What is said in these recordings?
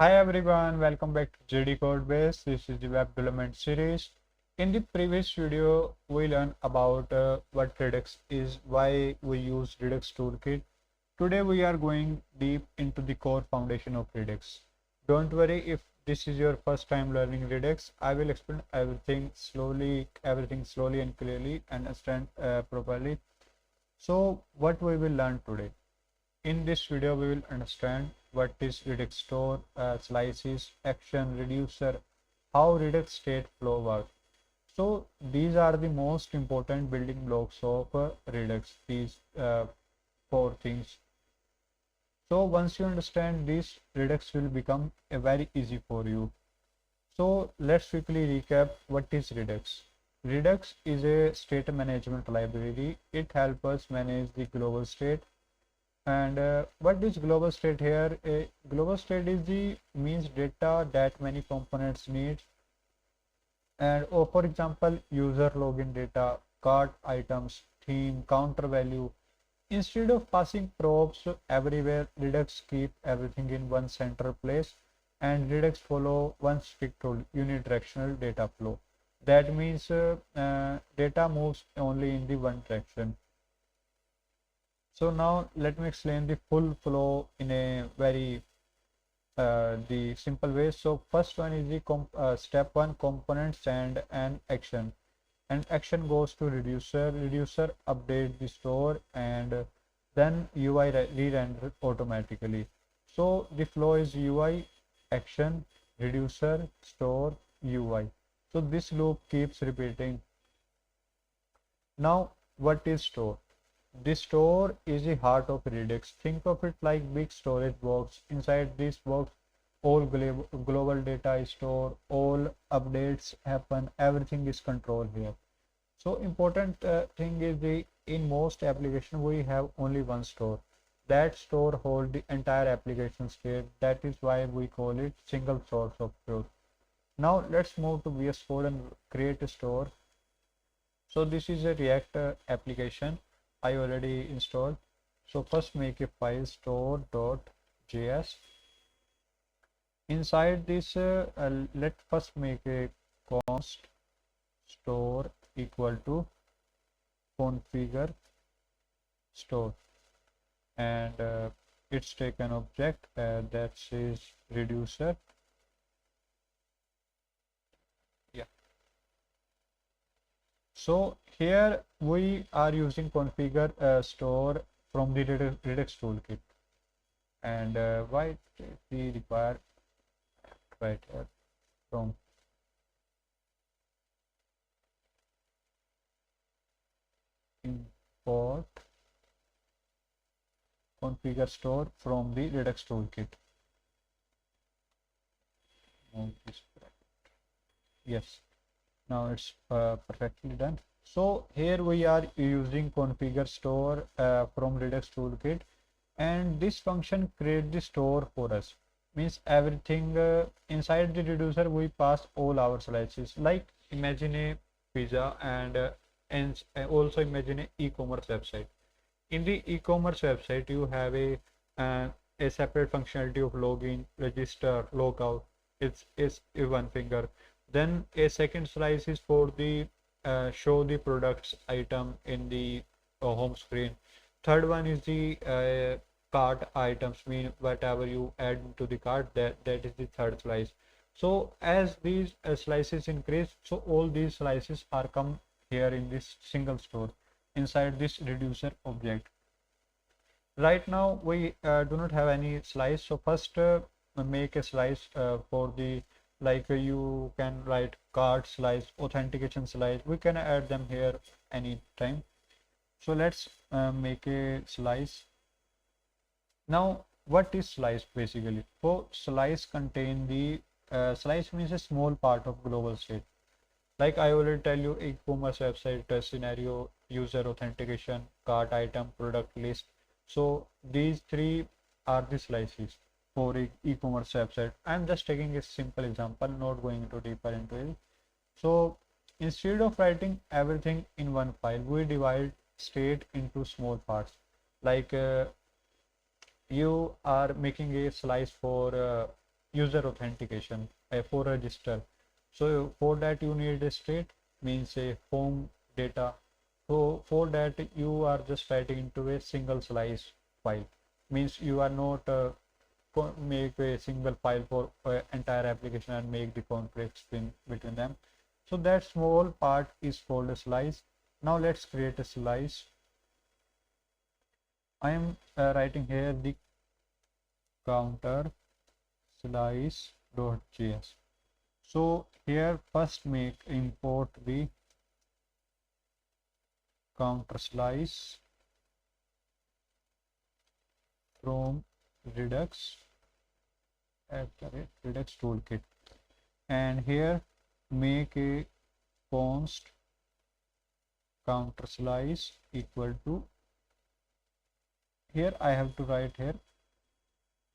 Hi everyone, welcome back to JDCodebase. This is the web development series. In the previous video, we learned about what Redux is, why we use Redux Toolkit. Today we are going deep into the core foundation of Redux. Don't worry if this is your first time learning Redux. I will explain everything slowly and clearly and understand properly. So what we will learn today? In this video, we will understand what is Redux store, slices, action, reducer, how Redux State Flow works. So these are the most important building blocks of Redux, these four things. So once you understand this, Redux will become very easy for you. So let's quickly recap what is Redux. Redux is a state management library. It helps us manage the global state. And what is global state here? A global state is the means data that many components need. And for example, user login data, cart items, theme, counter value. Instead of passing probes everywhere, Redux keep everything in one central place, and Redux follow one strict rule: unidirectional data flow. That means data moves only in the one direction. So now let me explain the full flow in a very the simple way. So first one is the step one, components and an action. And action goes to reducer. Reducer update the store, and then UI re-render automatically. So the flow is UI, action, reducer, store, UI. So this loop keeps repeating. Now what is store? The store is the heart of Redux. Think of it like big storage box. Inside this box, all global data is stored, all updates happen, everything is controlled here. So important thing is in most application we have only one store. That store holds the entire application state. That is why we call it single source of truth. Now let's move to VS Code and create a store. So this is a React application I already installed. So first make a file store.js. Inside this, let's first make a const store equal to configure store, and it's take an object that says reducer. Yeah. So here we are using configure store from the Redux toolkit, and why we require right here from import configure store from the Redux toolkit. Yes, now it's perfectly done. So here we are using configure store from Redux toolkit, and this function create the store for us. Means everything inside the reducer we pass all our slices. Like imagine a pizza, and also imagine a e-commerce website. In the e-commerce website you have a separate functionality of login, register, logout. It's a one finger. Then a second slice is for the show the products item in the home screen. Third one is the cart items, mean whatever you add to the cart, that is the third slice. So as these slices increase, so all these slices are come here in this single store inside this reducer object. Right now we do not have any slice, so first make a slice for the, like you can write card slice, authentication slice, we can add them here anytime. So let's make a slice. Now what is slice basically? So slice contain the slice means a small part of global state. Like I already tell you, e-commerce website scenario, user authentication, cart item, product list. So these three are the slices for e-commerce website. I'm just taking a simple example, not going into deeper into it. So instead of writing everything in one file, we divide state into small parts. Like you are making a slice for user authentication for register. So for that you need a state, means a home data. So for that you are just writing into a single slice file, means you are not make a single file for entire application and make the conflicts between them. So that small part is called a slice. Now let's create a slice. I am writing here the counter slice.js. So here first import the counter slice from Redux Redux Toolkit, and here make a const counter slice equal to, here I have to write here,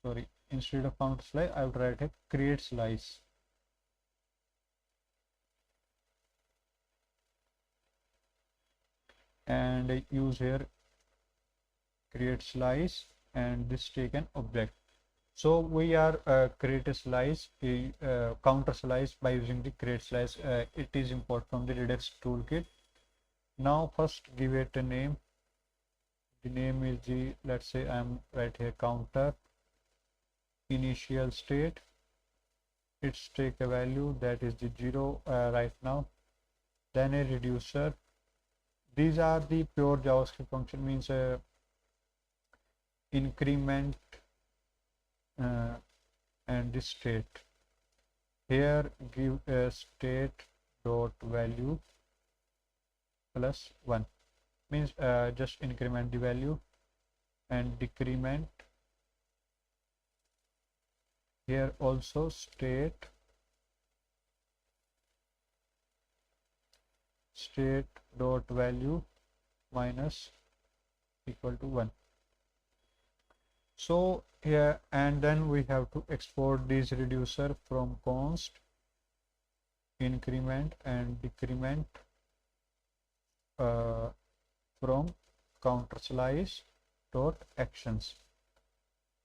sorry, instead of counter slice I will write a create slice. And use here create slice, and this take an object. So we are create a slice, counter slice by using the create slice. It is import from the Redux Toolkit. Now first give it a name. The name is the, let's say I'm right here, counter initial state. It's take a value that is the 0 right now. Then a reducer. These are the pure JavaScript function, means increment and this state. Here give a state dot value plus 1, means just increment the value, and decrement. Here also state dot value minus equal to 1. So here, and then we have to export this reducer from const increment and decrement from counter slice dot actions,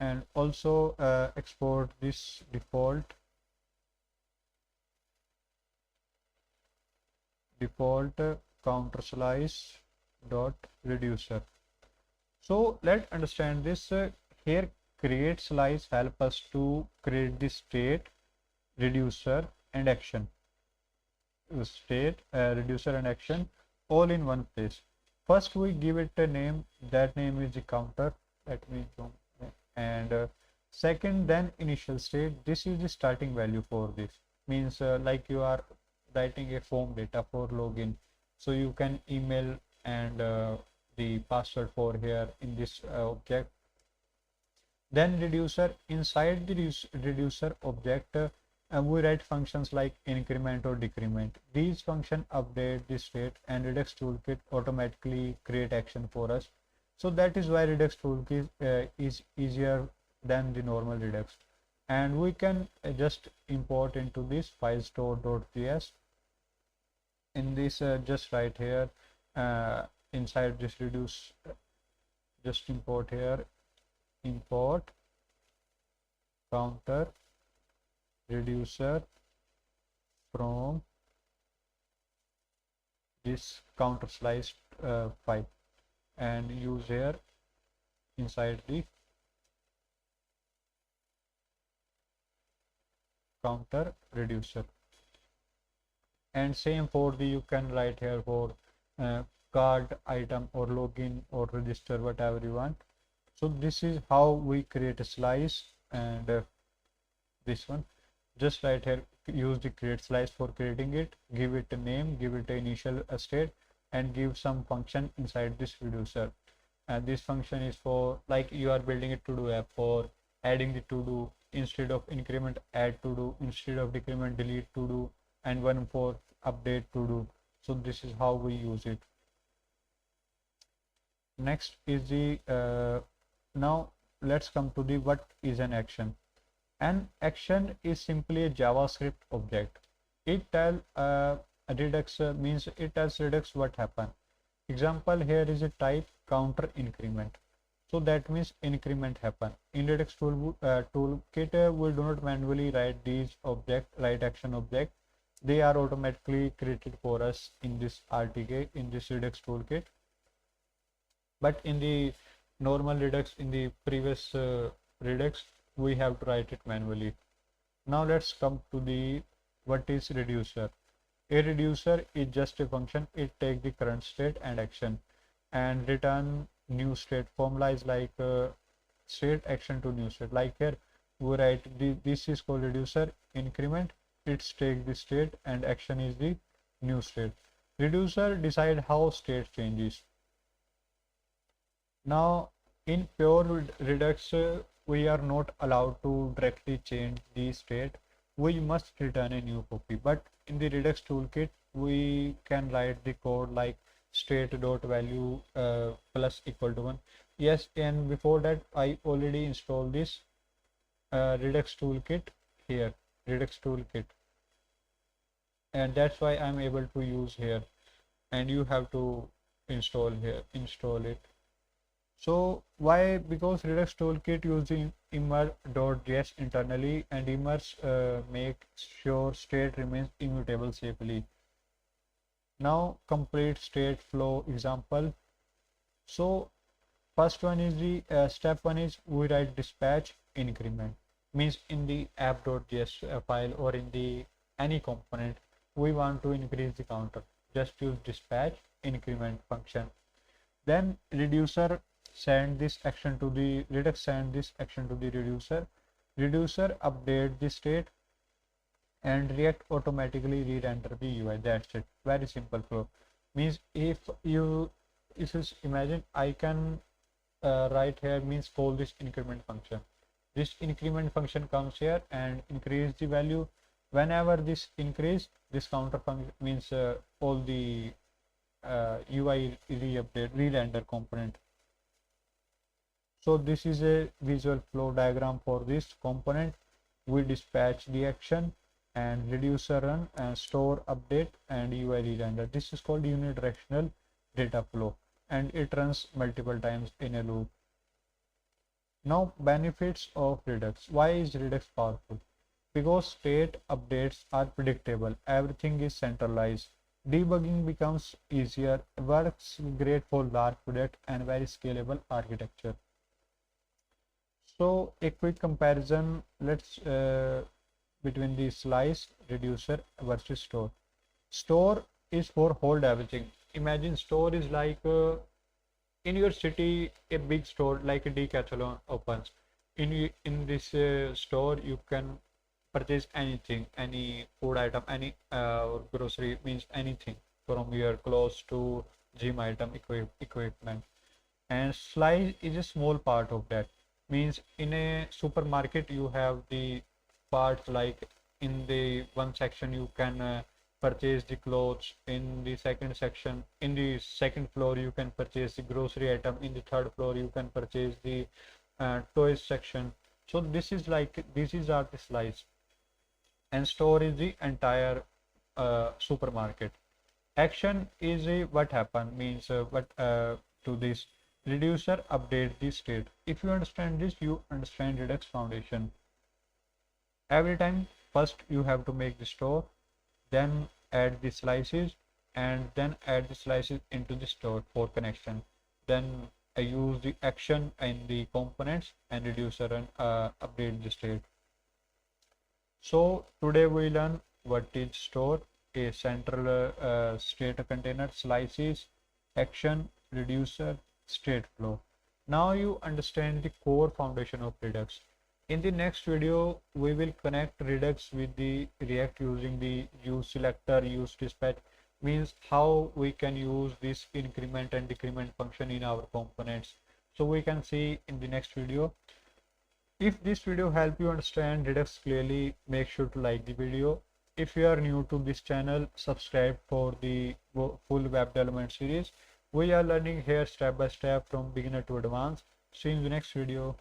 and also export this default counter slice dot reducer. So let's understand this. Here create slice help us to create the state, reducer and action. State, reducer and action all in one place. First we give it a name, that name is the counter, let me zoom, and second then initial state. This is the starting value for this, means like you are writing a form data for login, so you can email and the password for here in this object. Then reducer, inside the reducer object we write functions like increment or decrement. These functions update the state, and Redux Toolkit automatically create action for us. So that is why Redux Toolkit is easier than the normal Redux. And we can just import into this file store.js. In this just right here inside this reduce, just import here, import counter reducer from this counter slice file, and use here inside the counter reducer. And same for the, you can write here for card item or login or register, whatever you want. So this is how we create a slice. And this one, just right here, use the create slice for creating it, give it a name, give it an initial state, and give some function inside this reducer. And this function is for, like you are building a to-do app, for adding the to-do, instead of increment add to-do, instead of decrement delete to-do, and one for update to-do. So this is how we use it. Next is the now let's come to the what is an action. An action is simply a JavaScript object. It tells Redux means it tells Redux what happened. Example, here is a type counter increment. So that means increment happen. In Redux toolkit, we do not manually write these write action object. They are automatically created for us in this RTK, in this Redux toolkit. But in the normal Redux, in the previous Redux, we have to write it manually. Now let's come to the what is reducer. A reducer is just a function. It takes the current state and action and return new state. Formula is like state action to new state. Like here we write this is called reducer. Increment, it's take the state and action is the new state. Reducer decide how state changes. Now in pure Redux, we are not allowed to directly change the state. We must return a new copy. But in the Redux toolkit, we can write the code like state dot value plus equal to 1. Yes, and before that I already installed this Redux toolkit here, Redux toolkit, and that's why I'm able to use here, and you have to install it. So why? Because Redux toolkit using immer.js internally, and immer make sure state remains immutable safely. Now complete state flow example. So first one is the step one is we write dispatch increment, means in the app.js file or in the any component we want to increase the counter, just use dispatch increment function. Then reducer send this action to the Redux, send this action to the reducer update the state, and React automatically re-render the UI. That's it. Very simple flow. Means if you imagine, I can write here, means call this increment function. This increment function comes here and increase the value. Whenever this increase, this counter function means all the UI re-update, re-render component. So this is a visual flow diagram for this component. We dispatch the action and reducer run and store update and UI re-render. This is called unidirectional data flow, and it runs multiple times in a loop. Now benefits of Redux. Why is Redux powerful? Because state updates are predictable, everything is centralized, debugging becomes easier, works great for large projects, and very scalable architecture. So a quick comparison, let's between the slice, reducer versus store. Store is for hold everything. Imagine store is like in your city a big store like a Decathlon opens. In this store you can purchase anything, any food item, any grocery, means anything from your clothes to gym item, equipment. And slice is a small part of that. Means in a supermarket you have the parts like in the one section you can purchase the clothes, in the second section, in the second floor you can purchase the grocery item, in the third floor you can purchase the toys section. So this is like, this is our the slice, and store is the entire supermarket. Action is a what happen, means what to this reducer update the state. If you understand this, you understand Redux foundation. Every time first you have to make the store, then add the slices, and then add the slices into the store for connection. Then I use the action and the components and reducer and update the state. So today we learn what is store, a central state container, slices, action, reducer, state flow. Now you understand the core foundation of Redux. In the next video, we will connect Redux with the React using the use selector, use dispatch, means how we can use this increment and decrement function in our components. So we can see in the next video. If this video helped you understand Redux clearly, make sure to like the video. If you are new to this channel, subscribe for the full web development series. We are learning here step by step from beginner to advanced. See you in the next video.